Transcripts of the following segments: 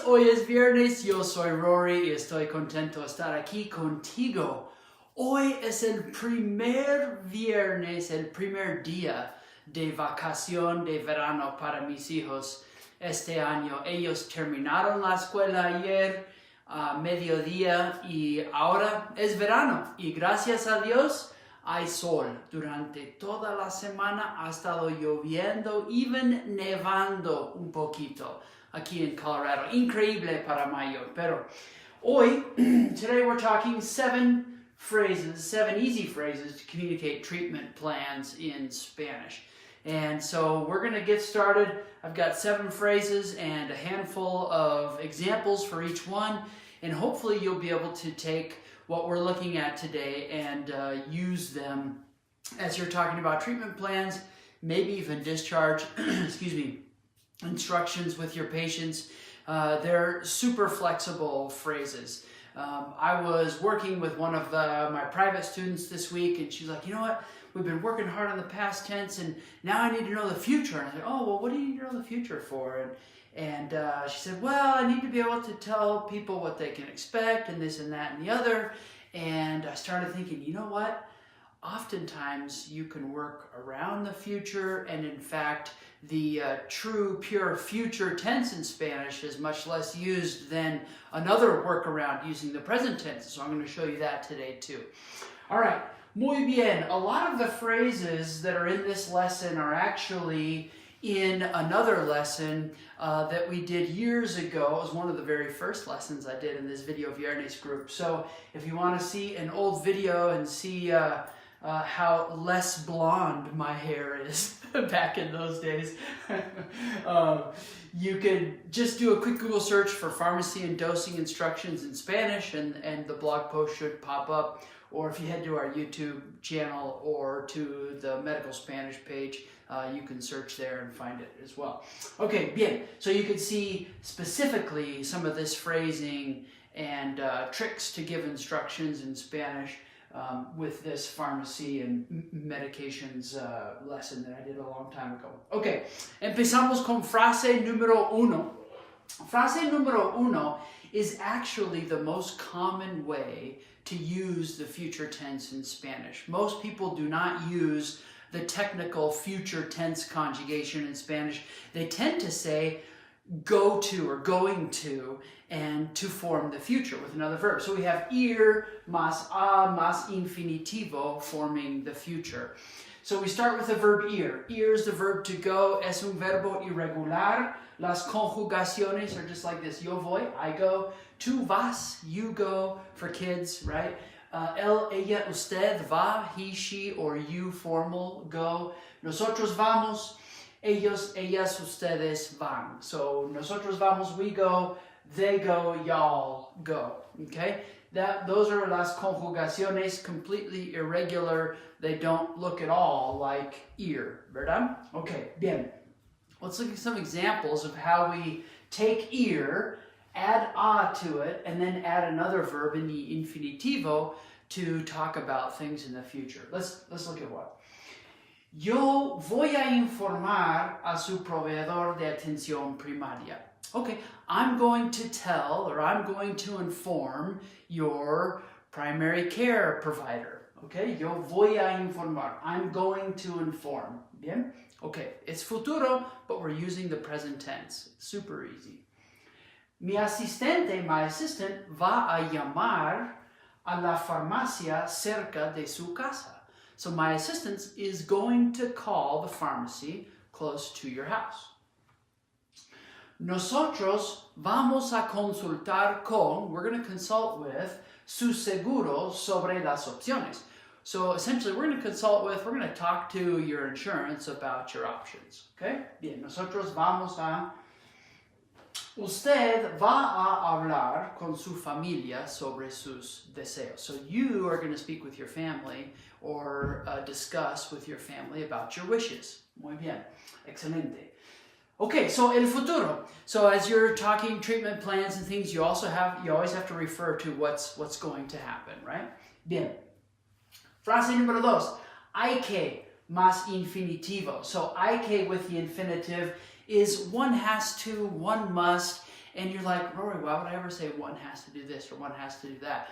hoy es viernes, yo soy Rory y estoy contento de estar aquí contigo. Hoy es el primer viernes, el primer día de vacación de verano para mis hijos este año. Ellos terminaron la escuela ayer a mediodía y ahora es verano y gracias a Dios hay sol. Durante toda la semana ha estado lloviendo, even nevando un poquito aquí en Colorado. Increíble para mayo. Pero hoy, today we're talking seven easy phrases to communicate treatment plans in Spanish. And so we're going to get started. I've got 7 phrases and a handful of examples for each one. And hopefully you'll be able to take what we're looking at today and use them as you're talking about treatment plans, maybe even discharge, instructions with your patients. They're super flexible phrases. I was working with one of my private students this week, and she's like, you know what? We've been working hard on the past tense, and now I need to know the future. And I said, oh, well, what do you need to know the future for? And she said, well, I need to be able to tell people what they can expect and this and that and the other. And I started thinking, you know what? Oftentimes you can work around the future, and in fact, the true, pure future tense in Spanish is much less used than another workaround using the present tense. So I'm going to show you that today too. All right, muy bien. A lot of the phrases that are in this lesson are actually in another lesson that we did years ago. It was one of the very first lessons I did in this Video Viernes group. So if you want to see an old video and see how less blonde my hair is back in those days, you could just do a quick Google search for pharmacy and dosing instructions in Spanish and the blog post should pop up. Or if you head to our YouTube channel or to the Medical Spanish page, you can search there and find it as well. Okay, bien. So you can see specifically some of this phrasing and tricks to give instructions in Spanish with this pharmacy and medications lesson that I did a long time ago. Okay, empezamos con frase número 1. Frase número 1 is actually the most common way to use the future tense in Spanish. Most people do not use the technical future tense conjugation in Spanish. They tend to say go to or going to and to form the future with another verb. So we have ir más a más infinitivo forming the future. So we start with the verb ir. Ir is the verb to go. Es un verbo irregular. Las conjugaciones are just like this. Yo voy, I go. Tú vas, you go for kids, right? Él, ella, usted va, he, she, or you, formal, go. Nosotros vamos, ellos, ellas, ustedes van. So nosotros vamos, we go, they go, y'all go. Okay? Those are las conjugaciones, completely irregular. They don't look at all like ir, ¿verdad? Okay, bien. Let's look at some examples of how we take ir, add a to it, and then add another verb in the infinitivo to talk about things in the future. Let's look at what. Yo voy a informar a su proveedor de atención primaria. Okay, I'm going to tell or I'm going to inform your primary care provider. Okay, yo voy a informar. I'm going to inform. Bien? Okay, it's futuro, but we're using the present tense. Super easy. Mi asistente, my assistant, va a llamar a la farmacia cerca de su casa. So my assistant is going to call the pharmacy close to your house. Nosotros vamos a consultar con, we're going to consult with, su seguro sobre las opciones. So essentially we're going to consult with, we're going to talk to your insurance about your options. Okay? Bien, nosotros vamos a, usted va a hablar con su familia sobre sus deseos. So you are going to speak with your family or discuss with your family about your wishes. Muy bien. Excelente. Okay, so el futuro. So as you're talking treatment plans and things, you always have to refer to what's going to happen, right? Bien. Frase número 2. Hay que más infinitivo. So hay que with the infinitive is one has to, one must, And you're like, Rory, why would I ever say one has to do this or one has to do that?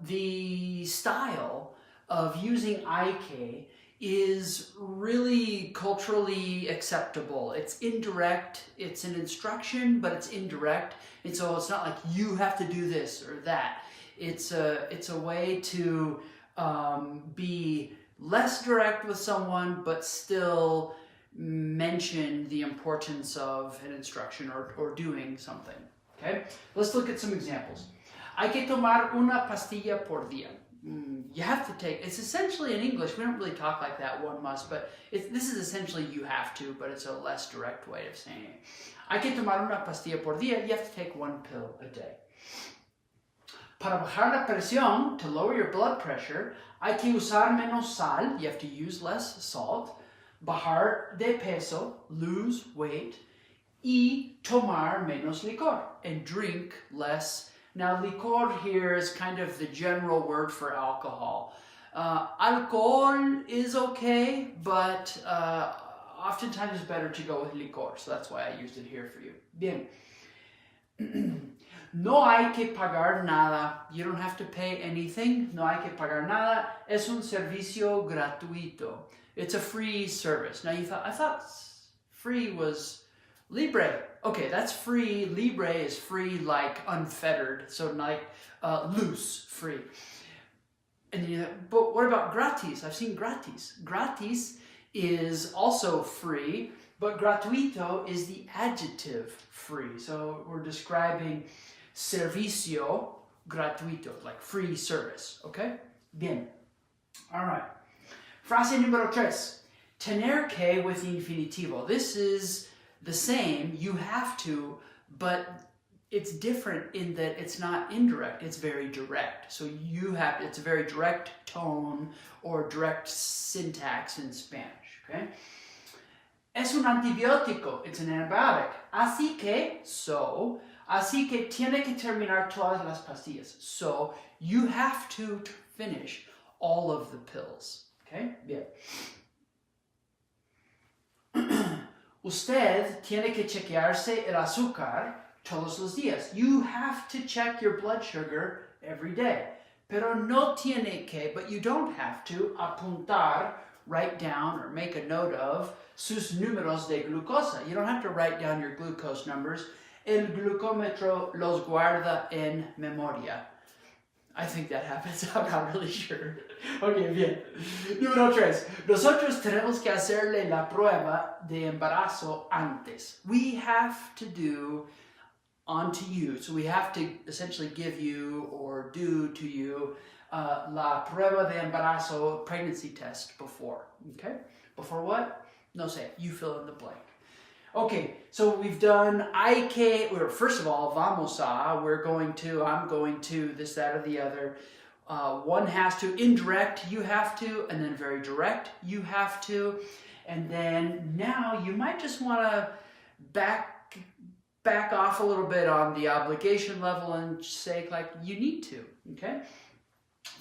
The style of using IK is really culturally acceptable. It's indirect, it's an instruction, but it's indirect. And so it's not like you have to do this or that. It's a way to be less direct with someone, but still mention the importance of an instruction or doing something. Okay, let's look at some examples. Hay que tomar una pastilla por día. You have to take, it's essentially in English, we don't really talk like that, one must, but this is essentially you have to, but it's a less direct way of saying it. Hay que tomar una pastilla por día, you have to take one pill a day. Para bajar la presión, to lower your blood pressure, hay que usar menos sal, you have to use less salt. Bajar de peso, lose weight. Y tomar menos licor, and drink less. Now, licor here is kind of the general word for alcohol. Alcohol is okay, but oftentimes it's better to go with licor, so that's why I used it here for you. Bien. No hay que pagar nada. You don't have to pay anything. No hay que pagar nada. Es un servicio gratuito. It's a free service. Now you thought, I thought free was libre. Okay, that's free. Libre is free like unfettered, so like loose, free. And you know, but what about gratis? I've seen gratis. Gratis is also free, but gratuito is the adjective free. So we're describing servicio gratuito, like free service, okay? Bien. All right. Frase número 3. Tener que with infinitivo. This is the same, you have to, but it's different in that it's not indirect, it's very direct. So you have, it's a very direct tone or direct syntax in Spanish, okay? Es un antibiótico, it's an antibiotic. Así que, so, así que tiene que terminar todas las pastillas. So, you have to finish all of the pills. Okay, bien. Usted tiene que chequearse el azúcar todos los días. You have to check your blood sugar every day. Pero no tiene que, but you don't have to, apuntar, write down or make a note of sus números de glucosa. You don't have to write down your glucose numbers. El glucómetro los guarda en memoria. I think that happens. I'm not really sure. Okay, bien. Número 3. Nosotros tenemos que hacerle la prueba de embarazo antes. We have to do onto you. So we have to essentially give you or do to you la prueba de embarazo, pregnancy test before. Okay? Before what? No sé. You fill in the blank. Okay, so we've done hay que, or first of all, vamos a, we're going to, I'm going to, this, that, or the other. One has to, indirect, you have to, and then very direct, you have to. And then now you might just want to back off a little bit on the obligation level and say like, you need to, okay?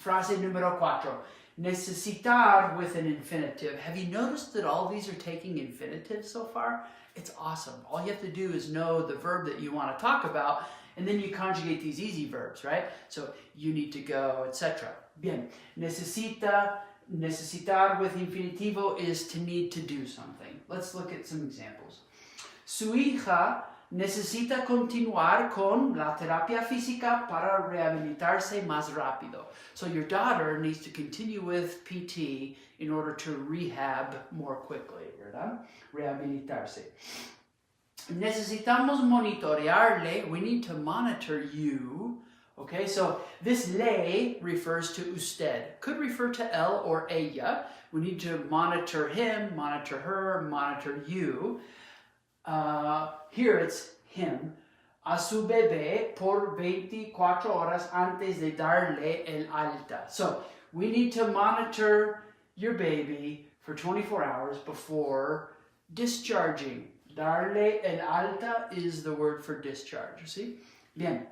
Frase número 4. Necesitar with an infinitive. Have you noticed that all these are taking infinitive so far? It's awesome. All you have to do is know the verb that you want to talk about, and then you conjugate these easy verbs, right? So you need to go, etc. Bien. Necesitar with infinitivo is to need to do something. Let's look at some examples. Su hija necesita continuar con la terapia física para rehabilitarse más rápido. So your daughter needs to continue with PT in order to rehab more quickly, ¿verdad? Rehabilitarse. Necesitamos monitorearle. We need to monitor you. Okay, so this le refers to usted. Could refer to él or ella. We need to monitor him, monitor her, monitor you. Here it's him. A su bebé por 24 horas antes de darle el alta. So we need to monitor your baby for 24 hours before discharging. Darle el alta is the word for discharge, you see? Bien.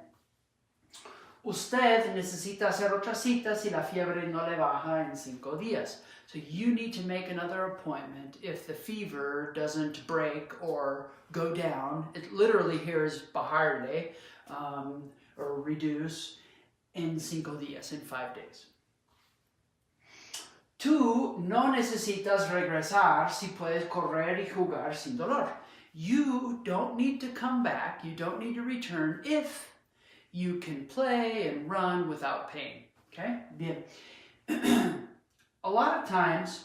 Usted necesita hacer otra cita si la fiebre no le baja en 5 días. So you need to make another appointment if the fever doesn't break or go down. It literally here is bajarle, or reduce, en 5 días, in 5 days. Tú no necesitas regresar si puedes correr y jugar sin dolor. You don't need to come back, you don't need to return if you can play and run without pain. Okay? Bien. A lot of times,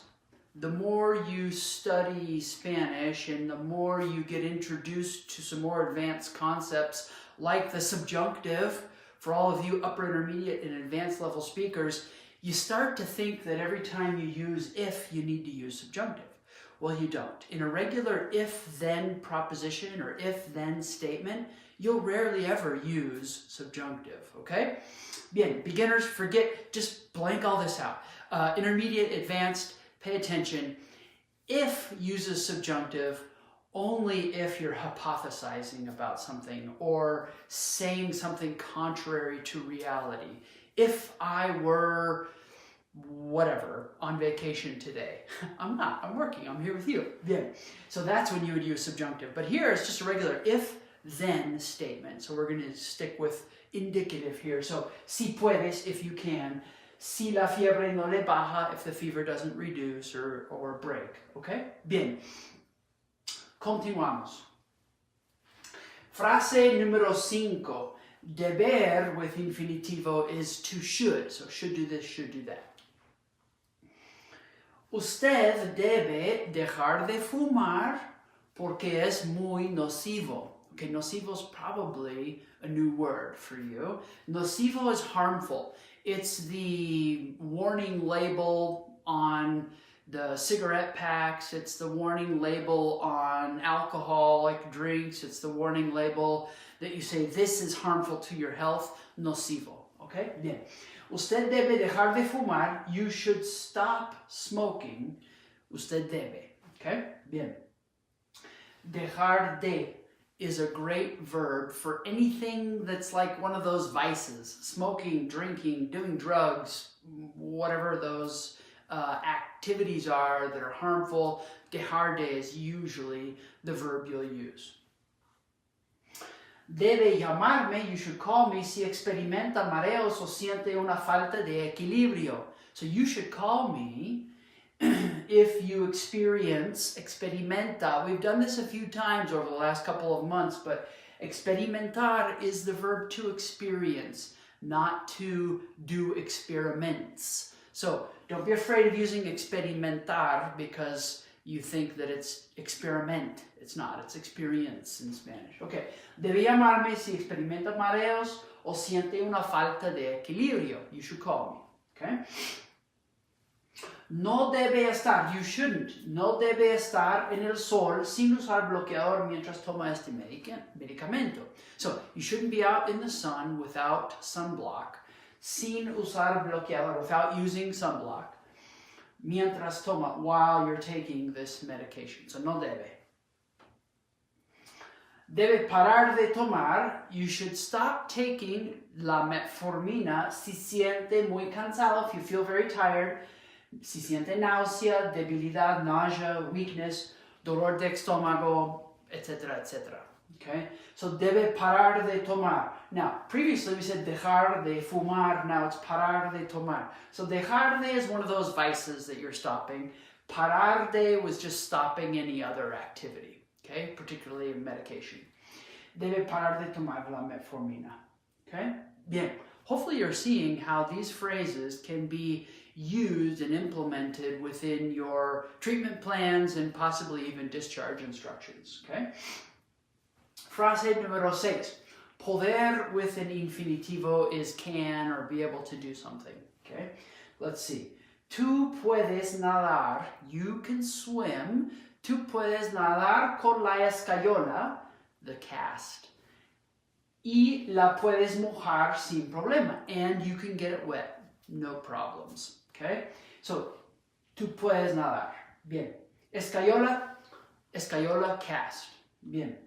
the more you study Spanish and the more you get introduced to some more advanced concepts like the subjunctive, for all of you upper intermediate and advanced level speakers, you start to think that every time you use if, you need to use subjunctive. Well, you don't. In a regular if-then proposition or if-then statement, you'll rarely ever use subjunctive, okay? Bien, beginners, forget, just blank all this out. Intermediate, advanced, pay attention. If uses subjunctive only if you're hypothesizing about something or saying something contrary to reality. If I were whatever on vacation today, I'm not, I'm working, I'm here with you. Bien. So that's when you would use subjunctive. But here it's just a regular if-then statement. So we're going to stick with indicative here. So si puedes, if you can. Si la fiebre no le baja, if the fever doesn't reduce or break. Okay? Bien. Continuamos. Frase número 5. Deber with infinitivo is to should. So should do this, should do that. Usted debe dejar de fumar porque es muy nocivo. Okay, nocivo is probably a new word for you. Nocivo is harmful. It's the warning label on the cigarette packs. It's the warning label on alcoholic drinks. It's the warning label that you say, this is harmful to your health. Nocivo. Okay? Bien. Usted debe dejar de fumar. You should stop smoking. Usted debe. Okay? Bien. Dejar de is a great verb for anything that's like one of those vices. Smoking, drinking, doing drugs, whatever those activities are that are harmful. Dejar de is usually the verb you'll use. Debe llamarme, you should call me, si experimenta mareos o siente una falta de equilibrio. So you should call me if you experimenta. We've done this a few times over the last couple of months, but experimentar is the verb to experience, not to do experiments. So don't be afraid of using experimentar because you think that it's experiment. It's not, it's experience in Spanish. Okay, debe llamarme si experimenta mareos o siente una falta de equilibrio. You should call me, okay? No debe estar, you shouldn't, no debe estar en el sol sin usar bloqueador mientras toma este medicamento. So, you shouldn't be out in the sun without sunblock, sin usar bloqueador, without using sunblock, mientras toma, while you're taking this medication. So, no debe. Debe parar de tomar, you should stop taking la metformina si siente muy cansado, if you feel very tired, si siente náusea, debilidad, nausea, weakness, dolor de estómago, etc., etc. Okay? So, debe parar de tomar. Now, previously we said dejar de fumar, now it's parar de tomar. So, dejar de is one of those vices that you're stopping. Parar de was just stopping any other activity, okay? Particularly medication. Debe parar de tomar la metformina. Okay? Bien. Hopefully you're seeing how these phrases can be used and implemented within your treatment plans and possibly even discharge instructions. Okay? Frase número 6. Poder with an infinitivo is can or be able to do something. Okay? Let's see. Tú puedes nadar. You can swim. Tú puedes nadar con la escayola, the cast. Y la puedes mojar sin problema. And you can get it wet. No problems. Okay? So, tú puedes nadar. Bien. Escayola, escayola, cast. Bien.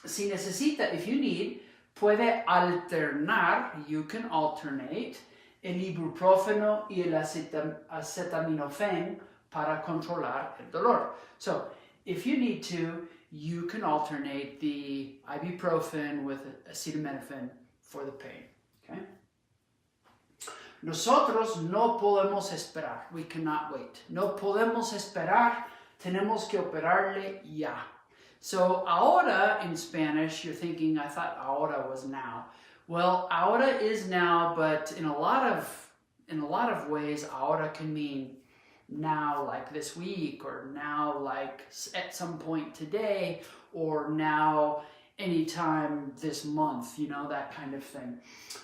Si necesita, if you need, Puede alternar, you can alternate, el ibuprofeno y el acetaminofén para controlar el dolor. So, if you need to, you can alternate the ibuprofen with acetaminophen for the pain. Okay? Nosotros no podemos esperar. We cannot wait. No podemos esperar. Tenemos que operarle ya. So, ahora in Spanish, you're thinking, I thought ahora was now. Well, ahora is now, but in a lot of ways, ahora can mean now like this week, or now like at some point today, or now anytime this month, you know, that kind of thing.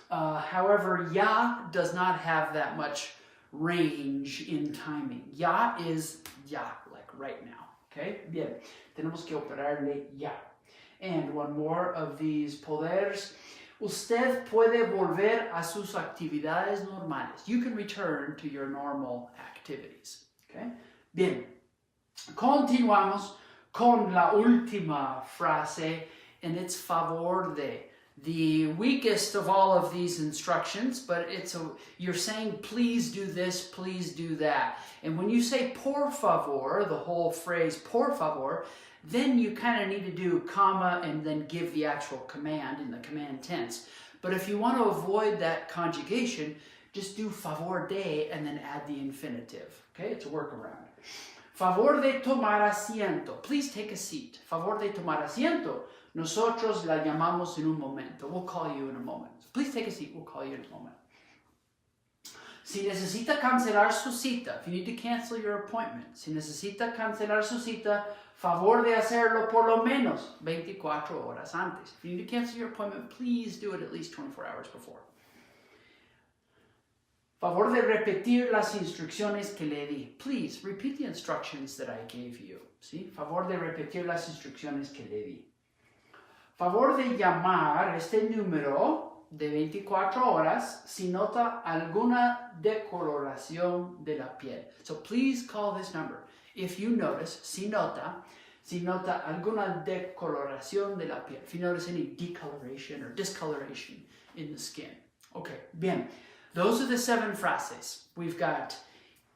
However, ya does not have that much range in timing. Ya is ya, like right now. Okay? Bien. Tenemos que operarle ya. And one more of these poderes. Usted puede volver a sus actividades normales. You can return to your normal activities. Okay? Bien. Continuamos con la última frase, and it's favor de. The weakest of all of these instructions, but you're saying please do this, please do that. And when you say por favor, the whole phrase por favor, then you kind of need to do comma and then give the actual command in the command tense. But if you want to avoid that conjugation, just do favor de and then add the infinitive. Okay, it's a workaround. Favor de tomar asiento. Please take a seat. Favor de tomar asiento. Nosotros la llamamos en un momento. We'll call you in a moment. So please take a seat. We'll call you in a moment. Si necesita cancelar su cita, if you need to cancel your appointment, si necesita cancelar su cita, favor de hacerlo por lo menos 24 horas antes. If you need to cancel your appointment, please do it at least 24 hours before. Favor de repetir las instrucciones que le di. Please repeat the instructions that I gave you. ¿Sí? Favor de repetir las instrucciones que le di. Favor de llamar este número de 24 horas si nota alguna decoloración de la piel. So please call this number if you notice, si nota alguna decoloración de la piel. If you notice any decoloration or discoloration in the skin. Okay, bien. Those are the 7 frases. We've got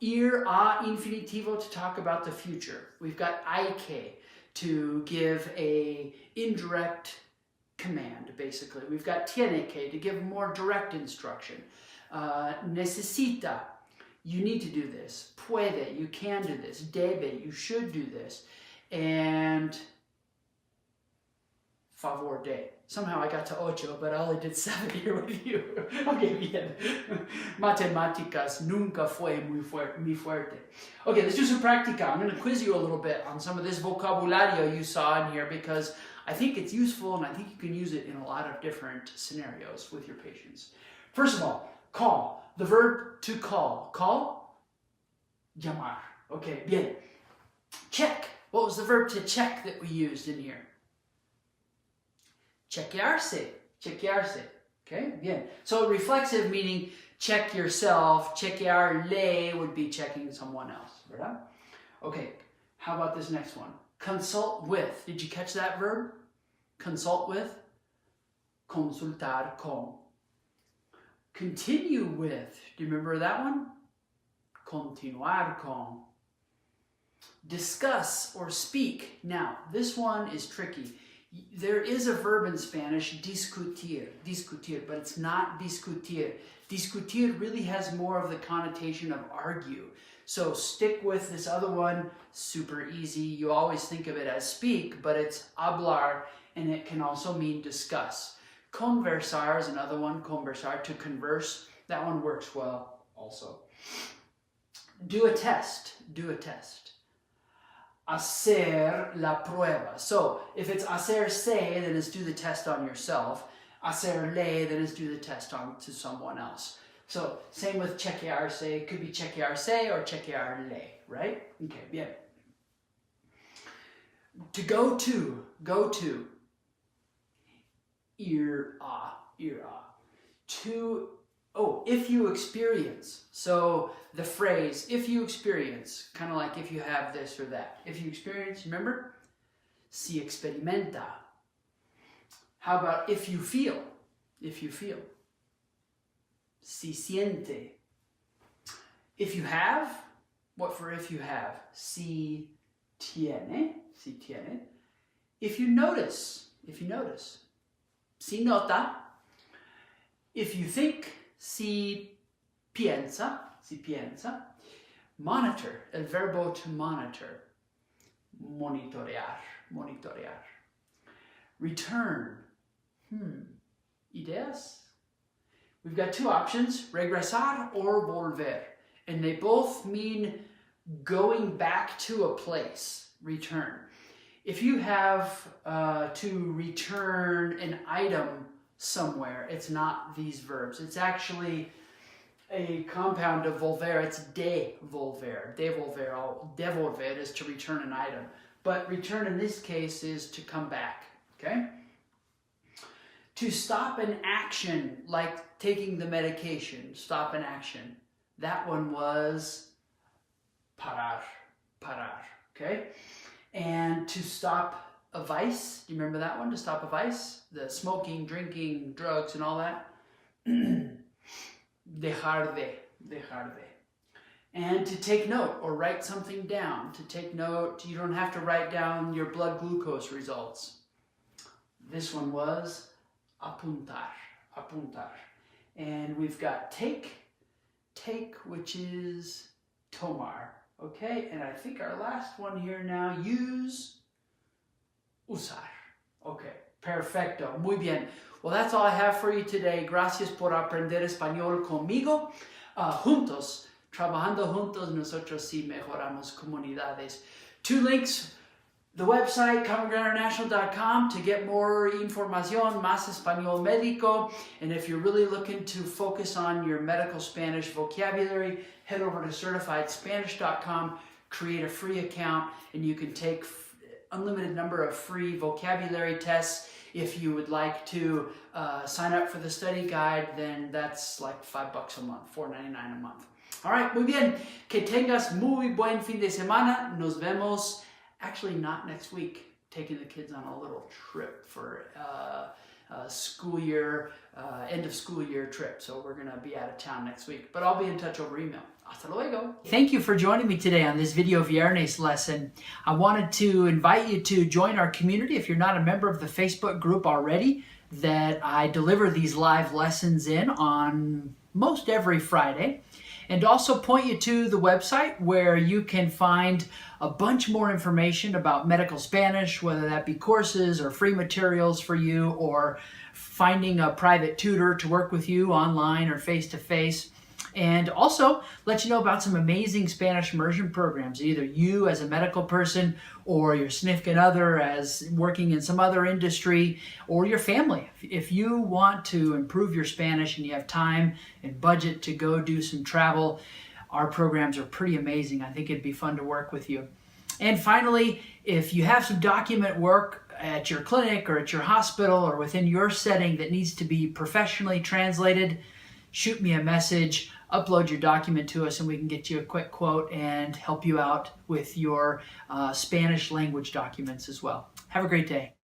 ir a infinitivo to talk about the future. We've got IK to give a indirect command, basically. We've got tiene que to give more direct instruction. Necesita, you need to do this. Puede, you can do this. Debe, you should do this. And favor de. Somehow I got to ocho, but I only did 7 here with you. Okay, bien. Matemáticas nunca fue muy fuerte. Okay, let's do some practica. I'm going to quiz you a little bit on some of this vocabulario you saw in here because I think it's useful and I think you can use it in a lot of different scenarios with your patients. First of all, call. The verb to call. Call? Llamar. Okay, bien. Check. What was the verb to check that we used in here? Chequearse. Chequearse. Okay, bien. So reflexive meaning check yourself. Chequearle would be checking someone else, ¿verdad? Okay, how about this next one? Consult with. Did you catch that verb? Consult with. Consultar con. Continue with. Do you remember that one? Continuar con. Discuss or speak. Now, this one is tricky. There is a verb in Spanish, discutir, but it's not discutir. Discutir really has more of the connotation of argue. So stick with this other one, super easy. You always think of it as speak, but it's hablar, and it can also mean discuss. Conversar is another one, conversar, to converse. That one works well also. Do a test, do a test. Hacer la prueba. So, if it's hacerse, then it's do the test on yourself. Hacerle, then it's do the test on to someone else. So, same with chequearse. It could be chequearse or chequearle, right? Okay, bien. To go to. Ir a. To, if you experience. So the phrase, if you experience, kind of like if you have this or that. If you experience, remember? Si experimenta. How about if you feel? If you feel. Si siente. If you have, what for if you have? Si tiene. Si tiene. If you notice. If you notice. Si nota. If you think. Si piensa. Si piensa. Monitor. El verbo to monitor. Monitorear. Monitorear. Return. Ideas? We've got two options, regresar or volver. And they both mean going back to a place, return. If you have to return an item somewhere, it's not these verbs. It's actually a compound of volver. It's devolver. Devolver. Devolver is to return an item. But return in this case is to come back. Okay? To stop an action, like taking the medication, stop an action. That one was parar, parar, okay? And to stop a vice, do you remember that one? To stop a vice? The smoking, drinking, drugs, and all that? Dejar de, dejar de. And to take note or write something down. To take note, you don't have to write down your blood glucose results. This one was apuntar, apuntar. And we've got take, which is tomar, okay? And I think our last one here now, use, usar. Okay, perfecto, muy bien. Well, that's all I have for you today. Gracias por aprender español conmigo. Juntos, trabajando juntos, nosotros sí mejoramos comunidades. Two links. The website, commongroundinternational.com, to get more información, más español médico. And if you're really looking to focus on your medical Spanish vocabulary, head over to certifiedspanish.com, create a free account, and you can take unlimited number of free vocabulary tests. If you would like to sign up for the study guide, then that's like $5 a month, $4.99 a month. All right, muy bien. Que tengas muy buen fin de semana. Nos vemos. Actually, not next week, taking the kids on a little trip for school year, end of school year trip. So we're going to be out of town next week, but I'll be in touch over email. Hasta luego. Thank you for joining me today on this Video Viernes lesson. I wanted to invite you to join our community if you're not a member of the Facebook group already, that I deliver these live lessons in on most every Friday. And also point you to the website where you can find a bunch more information about medical Spanish, whether that be courses or free materials for you, or finding a private tutor to work with you online or face-to-face. And also let you know about some amazing Spanish immersion programs, either you as a medical person or your significant other as working in some other industry, or your family. If you want to improve your Spanish and you have time and budget to go do some travel, our programs are pretty amazing. I think it'd be fun to work with you. And finally, if you have some document work at your clinic or at your hospital or within your setting that needs to be professionally translated, shoot me a message, upload your document to us, and we can get you a quick quote and help you out with your Spanish language documents as well. Have a great day.